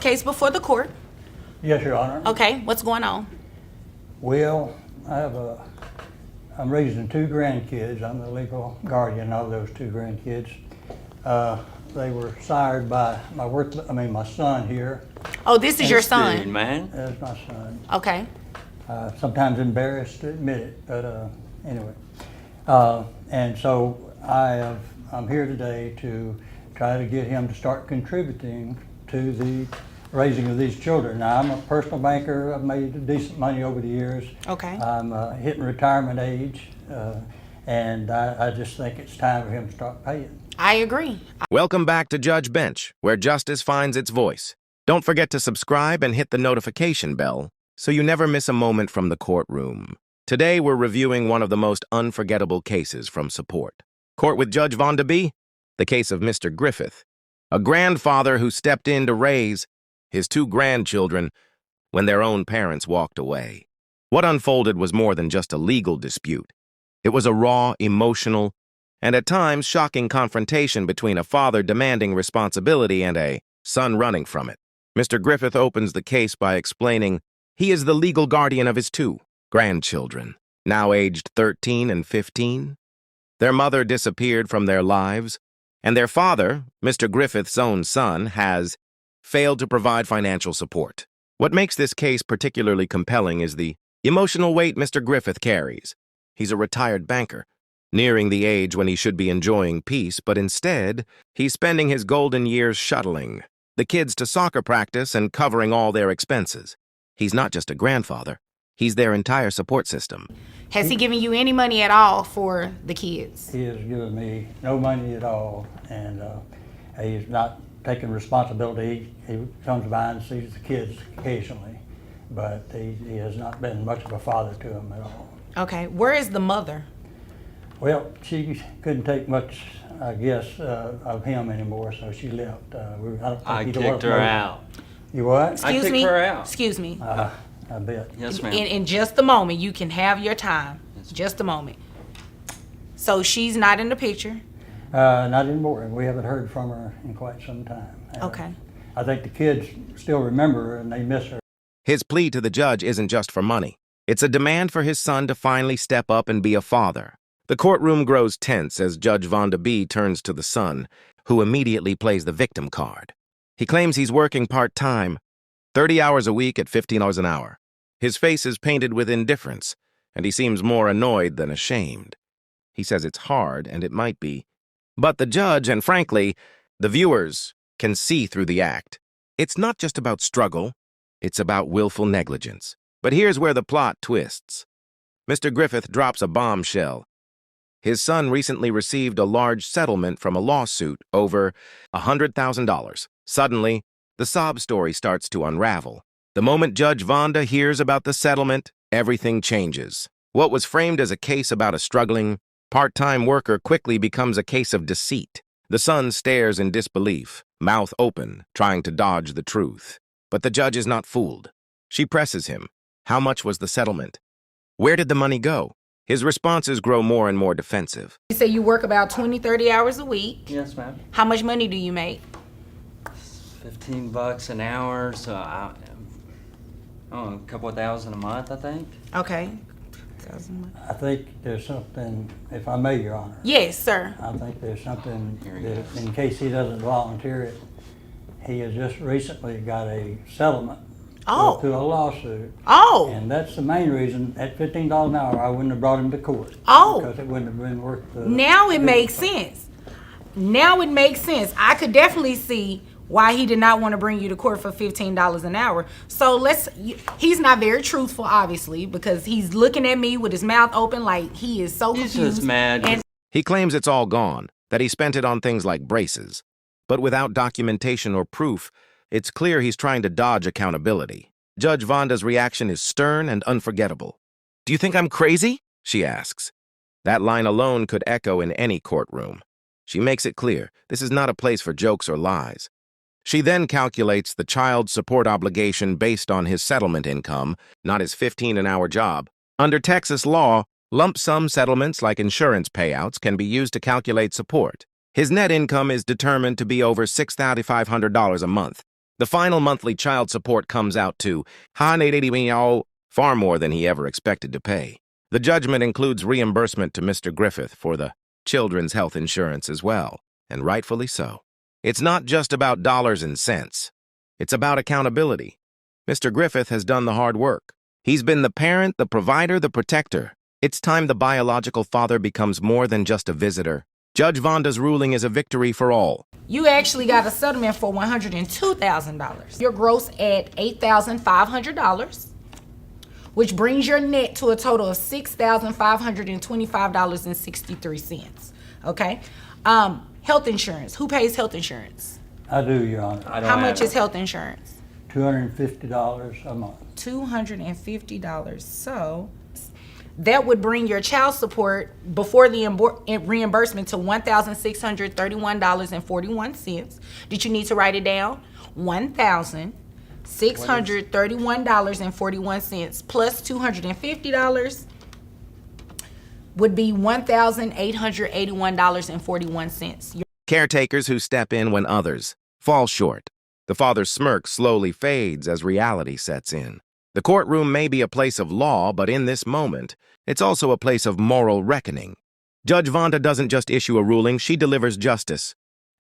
case before the court. Yes, Your Honor. Okay, what's going on? Well, I'm raising two grandkids. I'm the legal guardian of those two grandkids. They were sired by my son here. Oh, this is your Good, son. man. That's my son. Okay. Sometimes embarrassed to admit it, but anyway. And so I'm here today to try to get him to start contributing to the raising of these children. Now, I'm a personal banker. I've made decent money over the years. Okay. I'm hitting retirement age, and I just think it's time for him to start paying. I agree. Welcome back to Judge Bench, where justice finds its voice. Don't forget to subscribe and hit the notification bell so you never miss a moment from the courtroom. Today, we're reviewing one of the most unforgettable cases from Support. Court with Judge Vonda B., the case of Mr. Griffith, a grandfather who stepped in to raise his two grandchildren when their own parents walked away. What unfolded was more than just a legal dispute. It was a raw, emotional, and at times shocking confrontation between a father demanding responsibility and a son running from it. Mr. Griffith opens the case by explaining he is the legal guardian of his two grandchildren, now aged 13 and 15. Their mother disappeared from their lives, and their father, Mr. Griffith's own son, has failed to provide financial support. What makes this case particularly compelling is the emotional weight Mr. Griffith carries. He's a retired banker, nearing the age when he should be enjoying peace, but instead, he's spending his golden years shuttling the kids to soccer practice and covering all their expenses. He's not just a grandfather, he's their entire support system. Has he given you any money at all for the kids? He has given me no money at all, and he's not taking responsibility. He comes by and sees the kids occasionally, but he has not been much of a father to them at all. Okay, where is the mother? Well, she couldn't take much, I guess, of him anymore, so she left. I kicked her out. You what? Excuse kicked me? her out. Excuse me. I bet. Yes, ma'am. In just a moment, you can have your time. Just a moment. So she's not in the picture? Not anymore. We haven't heard from her in quite some time. Okay. I think the kids still remember her and they miss her. His plea to the judge isn't just for money. It's a demand for his son to finally step up and be a father. The courtroom grows tense as Judge Vonda B. turns to the son, who immediately plays the victim card. He claims he's working part-time, 30 hours a week at $15 an hour. His face is painted with indifference, and he seems more annoyed than ashamed. He says it's hard, and it might be. But the judge, and frankly, the viewers, can see through the act. It's not just about struggle, it's about willful negligence. But here's where the plot twists. Mr. Griffith drops a bombshell. His son recently received a large settlement from a lawsuit over $100,000. Suddenly, the sob story starts to unravel. The moment Judge Vonda hears about the settlement, everything changes. What was framed as a case about a struggling, part-time worker quickly becomes a case of deceit. The son stares in disbelief, mouth open, trying to dodge the truth. But the judge is not fooled. She presses him. How much was the settlement? Where did the money go? His responses grow more and more defensive. You say you work about 20, 30 hours a week. Yes, ma'am. How much money do you make? $15 an hour, so a couple of thousand a month, I think. Okay. I think there's something, if I may, Your Honor. Yes, sir. I think there's something that, in case he doesn't volunteer it, he has just recently got a settlement through a lawsuit. Oh. And that's the main reason, at $15 an hour, I wouldn't have brought him to court. Oh. Because it wouldn't have been worth the... Now it makes sense. Now it makes sense. I could definitely see why he did not want to bring you to court for $15 an hour. So he's not very truthful, obviously, because he's looking at me with his mouth open like he is so confused. He's just mad. He claims it's all gone, that he spent it on things like braces. But without documentation or proof, it's clear he's trying to dodge accountability. Judge Vonda's reaction is stern and unforgettable. "Do you think I'm crazy?" she asks. That line alone could echo in any courtroom. She makes it clear this is not a place for jokes or lies. She then calculates the child support obligation based on his settlement income, not his 15-an-hour job. Under Texas law, lump sum settlements like insurance payouts can be used to calculate support. His net income is determined to be over $6,500 a month. The final monthly child support comes out to far more than he ever expected to pay. The judgment includes reimbursement to Mr. Griffith for the children's health insurance as well, and rightfully so. It's not just about dollars and cents. It's about accountability. Mr. Griffith has done the hard work. He's been the parent, the provider, the protector. It's time the biological father becomes more than just a visitor. Judge Vonda's ruling is a victory for all. You actually got a settlement for $102,000. Your gross at $8,500, which brings your net to a total of $6,525.63. Okay? Health insurance. Who pays health insurance? I do, Your Honor. I don't How have much is health insurance? $250 a month. $250. So that would bring your child support before the reimbursement to $1,631.41. Did you need to write it down? $1,631.41 plus $250 would be $1,881.41. Caretakers who step in when others fall short. The father's smirk slowly fades as reality sets in. The courtroom may be a place of law, but in this moment, it's also a place of moral reckoning. Judge Vonda doesn't just issue a ruling, she delivers justice.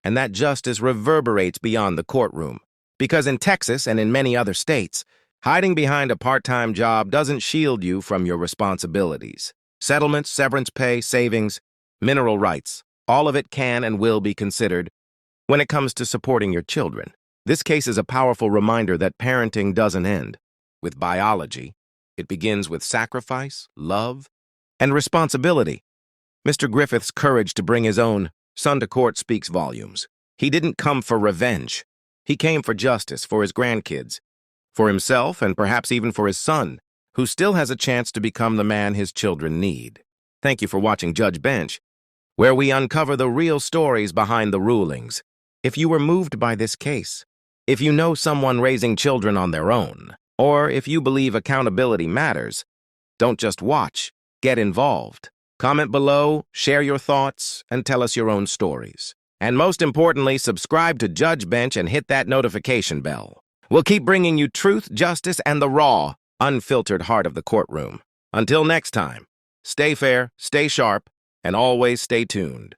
And that justice reverberates beyond the courtroom. Because in Texas and in many other states, hiding behind a part-time job doesn't shield you from your responsibilities. Settlements, severance pay, savings, mineral rights, all of it can and will be considered when it comes to supporting your children. This case is a powerful reminder that parenting doesn't end with biology. It begins with sacrifice, love, and responsibility. Mr. Griffith's courage to bring his own son to court speaks volumes. He didn't come for revenge. He came for justice for his grandkids, for himself, and perhaps even for his son, who still has a chance to become the man his children need. Thank you for watching Judge Bench, where we uncover the real stories behind the rulings. If you were moved by this case, if you know someone raising children on their own, or if you believe accountability matters, don't just watch, get involved. Comment below, share your thoughts, and tell us your own stories. And most importantly, subscribe to Judge Bench and hit that notification bell. We'll keep bringing you truth, justice, and the raw, unfiltered heart of the courtroom. Until next time, stay fair, stay sharp, and always stay tuned.